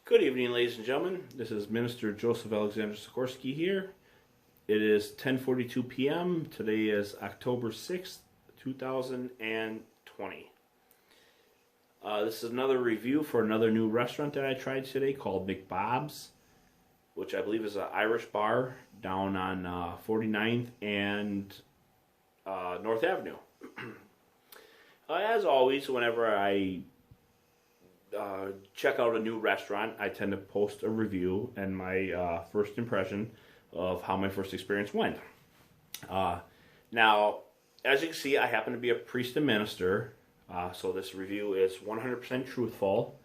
Good evening, ladies and gentlemen. This is Minister Joseph Alexander Suchorski here. It is 10:42 p.m. Today is October 6th, 2020. This is another review for another new restaurant that I tried today called McBob's, which I believe is an Irish bar down on 49th and North Avenue. As always, whenever I check out a new restaurant, I tend to post a review and my first impression of how my first experience went. Now, as you can see, I happen to be a priest and minister, so this review is 100% truthful.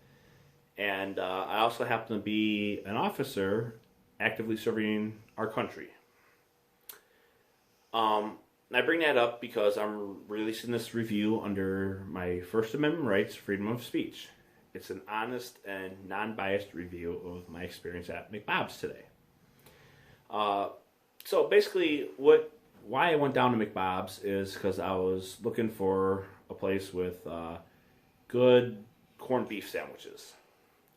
And I also happen to be an officer actively serving our country. I bring that up because I'm releasing this review under my First Amendment rights, freedom of speech. It's an honest and non-biased review of my experience at McBob's today. So basically, why I went down to McBob's is because I was looking for a place with good corned beef sandwiches.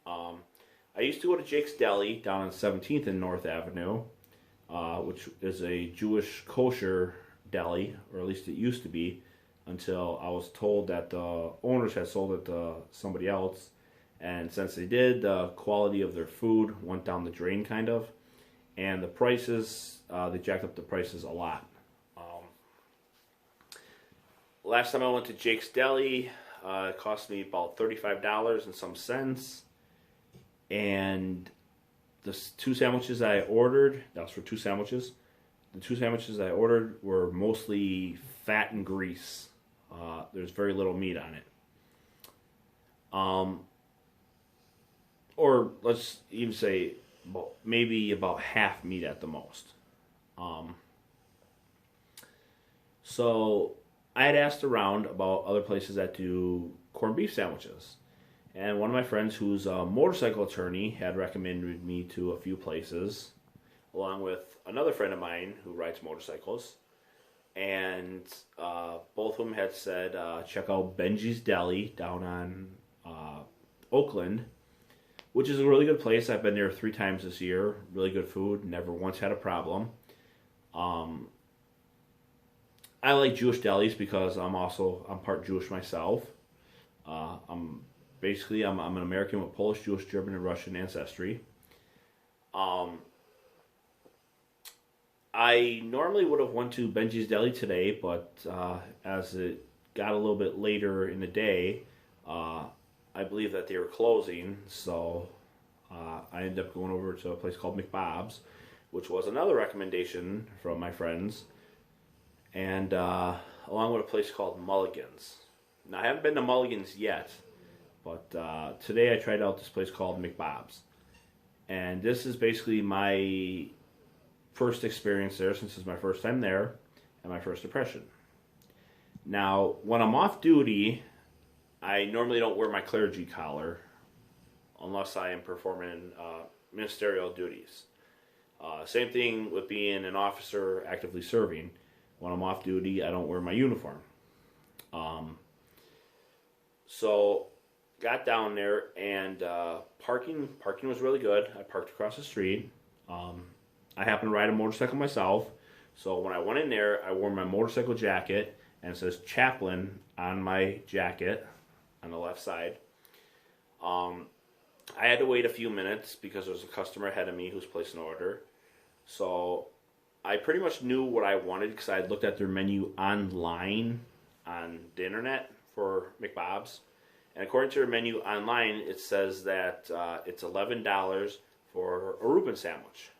I used to go to Jake's Deli down on 17th and North Avenue, which is a Jewish kosher deli, or at least it used to be, until I was told that the owners had sold it to somebody else. And since they did, the quality of their food went down the drain, kind of. And the prices, they jacked up the prices a lot. Last time I went to Jake's Deli, it cost me about $35 and some cents. And the two sandwiches I ordered, that was for two sandwiches. The two sandwiches I ordered were mostly fat and grease. There's very little meat on it. Or let's even say maybe about half meat at the most. So I had asked around about other places that do corned beef sandwiches. And one of my friends who's a motorcycle attorney had recommended me to a few places, along with another friend of mine who rides motorcycles. And both of them had said, check out Benji's Deli down on Oakland, which is a really good place. I've been there 3 times this year. Really good food. Never once had a problem. I like Jewish delis because I'm part Jewish myself. I'm an American with Polish, Jewish, German, and Russian ancestry. I normally would have went to Benji's Deli today, but as it got a little bit later in the day, I believe that they were closing, so I ended up going over to a place called McBob's, which was another recommendation from my friends, and along with a place called Mulligan's. Now, I haven't been to Mulligan's yet, but today I tried out this place called McBob's, and this is basically my first experience there, since it's my first time there, and my first impression. Now, when I'm off duty, I normally don't wear my clergy collar unless I am performing ministerial duties. Same thing with being an officer actively serving. When I'm off duty, I don't wear my uniform. So, got down there, and parking was really good. I parked across the street. I happen to ride a motorcycle myself, so when I went in there, I wore my motorcycle jacket, and it says Chaplain on my jacket on the left side. I had to wait a few minutes because there was a customer ahead of me who's placed an order. So I pretty much knew what I wanted because I had looked at their menu online on the internet for McBob's. And according to their menu online, it says that it's $11 for a Reuben sandwich.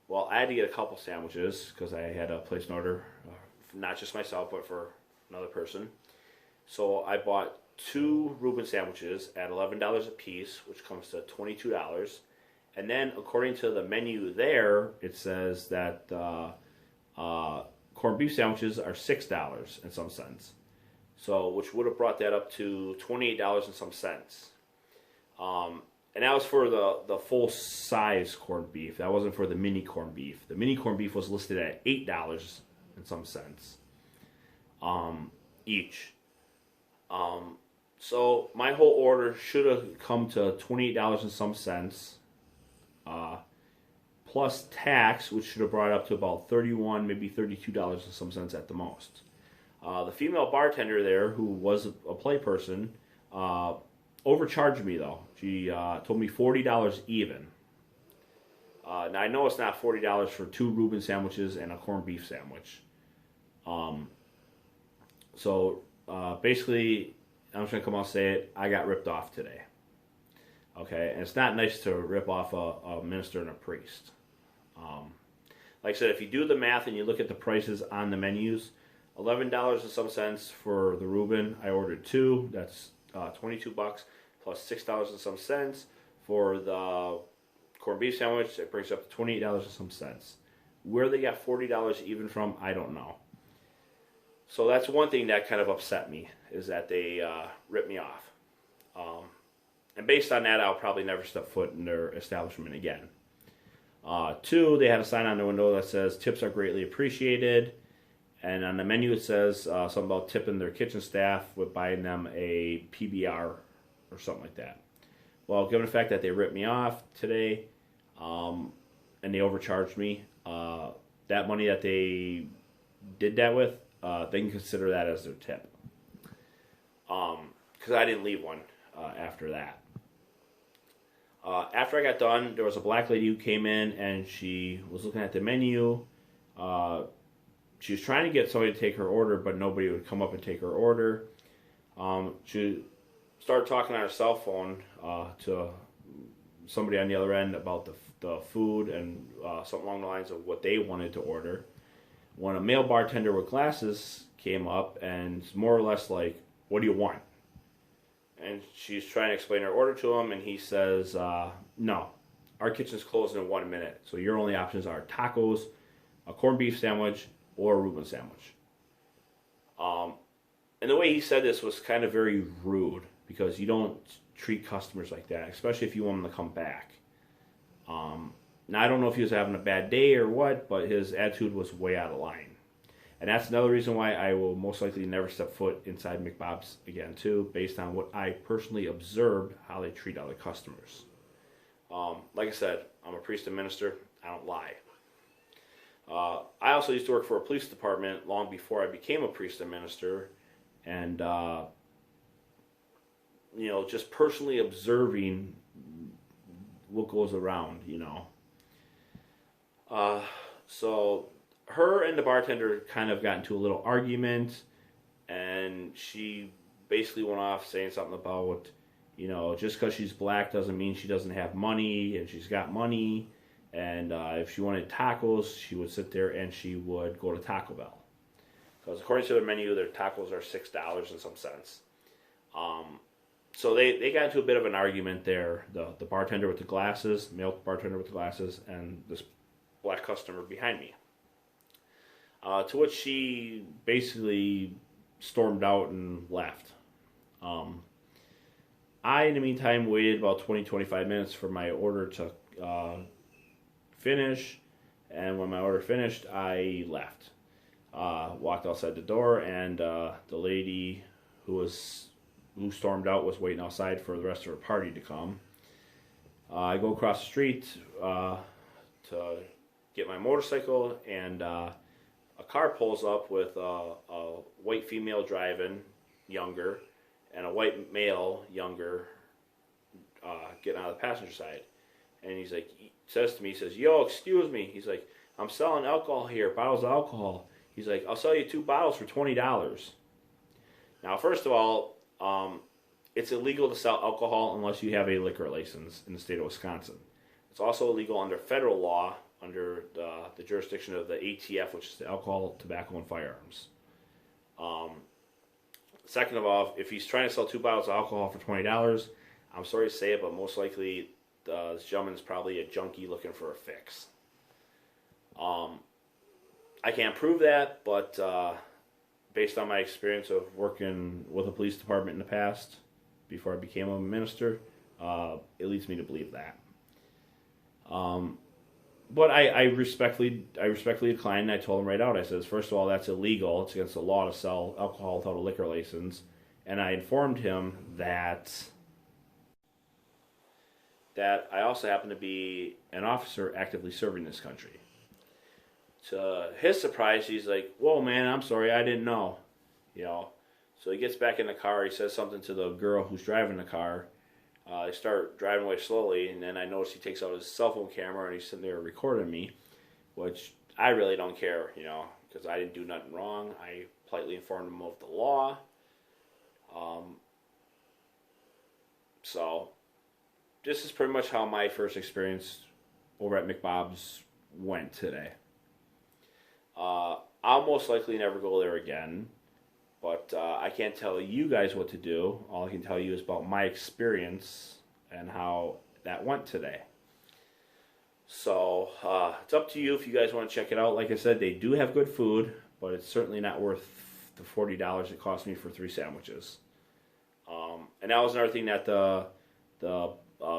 Well, I had to get a couple sandwiches because I had to place an order, not just myself, but for another person. So I bought 2 Reuben sandwiches at $11 a piece, which comes to $22. And then, according to the menu there, it says that corned beef sandwiches are $6 and some cents. So, which would have brought that up to $28 and some cents. And that was for the full-size corned beef. That wasn't for the mini corned beef. The mini corned beef was listed at $8 and some cents each. So my whole order should have come to $28 and some cents, plus tax, which should have brought it up to about $31, maybe $32 and some cents at the most. The female bartender there, who was a play person, overcharged me though. She told me $40 even. Now I know it's not $40 for 2 Reuben sandwiches and a corned beef sandwich. So basically, I'm just gonna come out and say it. I got ripped off today. Okay, and it's not nice to rip off a minister and a priest. Like I said, if you do the math and you look at the prices on the menus, $11 and some cents for the Reuben. I ordered 2. That's $22 plus $6 and some cents for the corned beef sandwich. It brings up to $28 and some cents. Where they got $40 even from, I don't know. So that's one thing that kind of upset me, is that they ripped me off. And based on that, I'll probably never step foot in their establishment again. 2, they had a sign on the window that says tips are greatly appreciated. And on the menu it says something about tipping their kitchen staff with buying them a PBR or something like that. Well, given the fact that they ripped me off today and they overcharged me, that money that they did that with, they can consider that as their tip. Because I didn't leave one after that. After I got done, there was a black lady who came in and she was looking at the menu. She was trying to get somebody to take her order, but nobody would come up and take her order. She started talking on her cell phone to somebody on the other end about the food and something along the lines of what they wanted to order. When a male bartender with glasses came up and more or less like, "What do you want?" And she's trying to explain her order to him, and he says, "No, our kitchen's closing in 1 minute, so your only options are tacos, a corned beef sandwich, or a Reuben sandwich." And the way he said this was kind of very rude, because you don't treat customers like that, especially if you want them to come back. Now, I don't know if he was having a bad day or what, but his attitude was way out of line. And that's another reason why I will most likely never step foot inside McBob's again, too, based on what I personally observed how they treat other customers. Like I said, I'm a priest and minister. I don't lie. I also used to work for a police department long before I became a priest and minister, and just personally observing what goes around, So her and the bartender kind of got into a little argument, and she basically went off saying something about, just because she's black doesn't mean she doesn't have money, and she's got money. And if she wanted tacos, she would sit there and she would go to Taco Bell. Because according to their menu, their tacos are $6 and some cents. So they got into a bit of an argument there. The bartender with the glasses, male bartender with the glasses, and this black customer behind me. To which she basically stormed out and left. I, in the meantime, waited about 20-25 minutes for my order to finish, and when my order finished, I left. Walked outside the door, and the lady who stormed out was waiting outside for the rest of her party to come. I go across the street to get my motorcycle, and a car pulls up with a white female driving, younger, and a white male, younger, getting out of the passenger side. And he's like, says to me, he says, "Yo, excuse me." He's like, "I'm selling alcohol here, bottles of alcohol." He's like, "I'll sell you 2 bottles for $20. Now, first of all, it's illegal to sell alcohol unless you have a liquor license in the state of Wisconsin. It's also illegal under federal law, under the jurisdiction of the ATF, which is the Alcohol, Tobacco, and Firearms. Second of all, if he's trying to sell 2 bottles of alcohol for $20, I'm sorry to say it, but most likely this gentleman's probably a junkie looking for a fix. I can't prove that, but based on my experience of working with a police department in the past, before I became a minister, it leads me to believe that. But I respectfully declined, and I told him right out. I says, first of all, that's illegal. It's against the law to sell alcohol without a liquor license. And I informed him that I also happen to be an officer actively serving this country. To his surprise, he's like, "Whoa, man, I'm sorry, I didn't know." So he gets back in the car. He says something to the girl who's driving the car. They start driving away slowly, and then I notice he takes out his cell phone camera and he's sitting there recording me, which I really don't care, because I didn't do nothing wrong. I politely informed him of the law. So this is pretty much how my first experience over at McBob's went today. I'll most likely never go there again, but I can't tell you guys what to do. All I can tell you is about my experience and how that went today. So it's up to you if you guys want to check it out. Like I said, they do have good food, but it's certainly not worth the $40 it cost me for 3 sandwiches. And that was another thing that the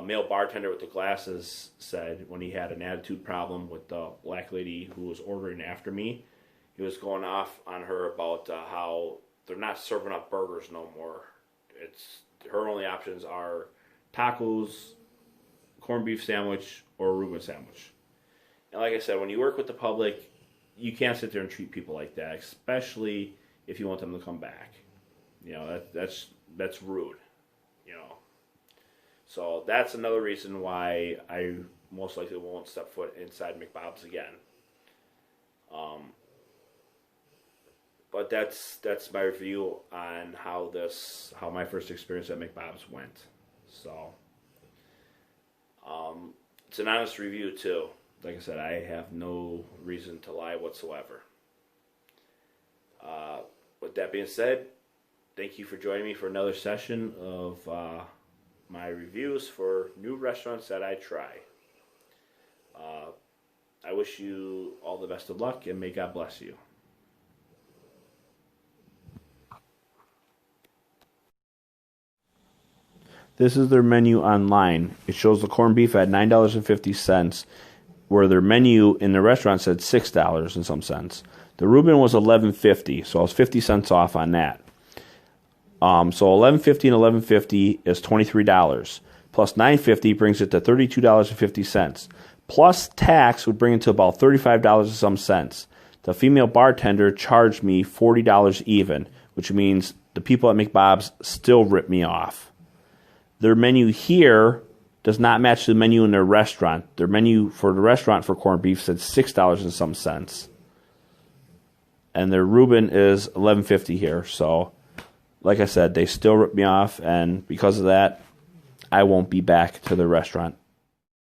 male bartender with the glasses said when he had an attitude problem with the black lady who was ordering after me. He was going off on her about how they're not serving up burgers no more. Her only options are tacos, Cornbeef Sandwich, or Reuben Sandwich. And like I said, when you work with the public, you can't sit there and treat people like that, especially if you want them to come back. That's rude. So that's another reason why I most likely won't step foot inside McBob's again. But that's my review on how my first experience at McBob's went. So it's an honest review too. Like I said, I have no reason to lie whatsoever. With that being said, thank you for joining me for another session of my reviews for new restaurants that I try. I wish you all the best of luck, and may God bless you. This is their menu online. It shows the corned beef at $9.50, where their menu in the restaurant said $6 and some cents. The Reuben was $11.50, so I was 50 cents off on that. So $11.50 and $11.50 is $23. Plus $9.50 brings it to $32.50. Plus tax would bring it to about $35 and some cents. The female bartender charged me $40 even, which means the people at McBob's still rip me off. Their menu here does not match the menu in their restaurant. Their menu for the restaurant for corned beef said $6 and some cents. And their Reuben is $11.50 here, so like I said, they still rip me off, and because of that, I won't be back to the restaurant